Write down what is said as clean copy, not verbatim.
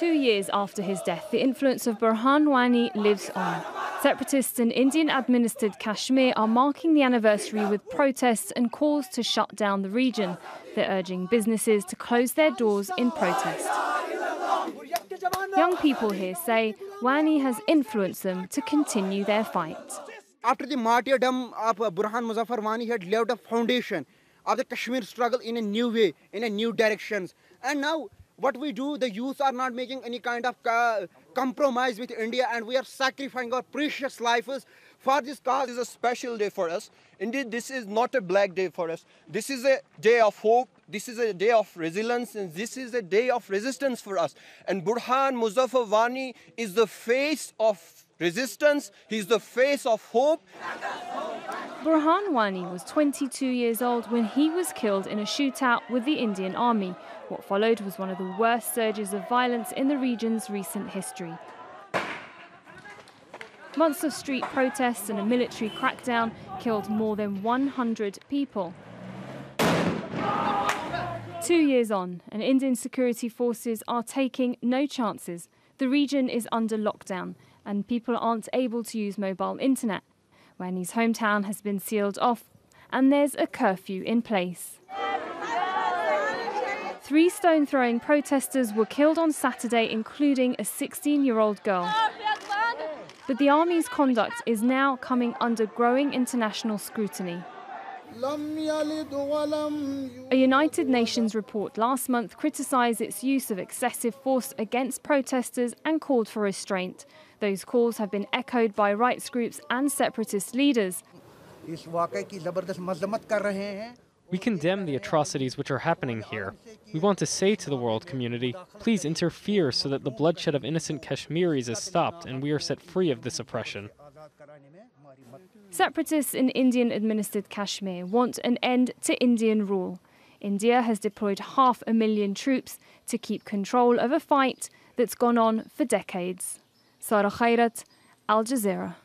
2 years after his death, the influence of Burhan Wani lives on. Separatists in Indian-administered Kashmir are marking the anniversary with protests and calls to shut down the region. They're urging businesses to close their doors in protest. Young people here say Wani has influenced them to continue their fight. After the martyrdom of Burhan Muzaffar Wani, he had laid a foundation of the Kashmir struggle in a new way, in a new directions. And now what we do, the youth are not making any kind of compromise with India, and we are sacrificing our precious lives for this cause. This is a special day for us. Indeed, this is not a black day for us. This is a day of hope. This is a day of resilience, and this is a day of resistance for us. And Burhan Muzaffar Wani is the face of resistance. He's the face of hope. Burhan Wani was 22 years old when he was killed in a shootout with the Indian Army. What followed was one of the worst surges of violence in the region's recent history. Months of street protests and a military crackdown killed more than 100 people. 2 years on, and Indian security forces are taking no chances. The region is under lockdown, and people aren't able to use mobile internet. Wani's hometown has been sealed off, and there's a curfew in place. 3 stone-throwing protesters were killed on Saturday, including a 16-year-old girl. But the army's conduct is now coming under growing international scrutiny. A United Nations report last month criticised its use of excessive force against protesters and called for restraint. Those calls have been echoed by rights groups and separatist leaders. We condemn the atrocities which are happening here. We want to say to the world community, please interfere so that the bloodshed of innocent Kashmiris is stopped and we are set free of this oppression. Separatists in Indian-administered Kashmir want an end to Indian rule. India has deployed 500,000 troops to keep control of a fight that's gone on for decades. Sara Khairat, Al Jazeera.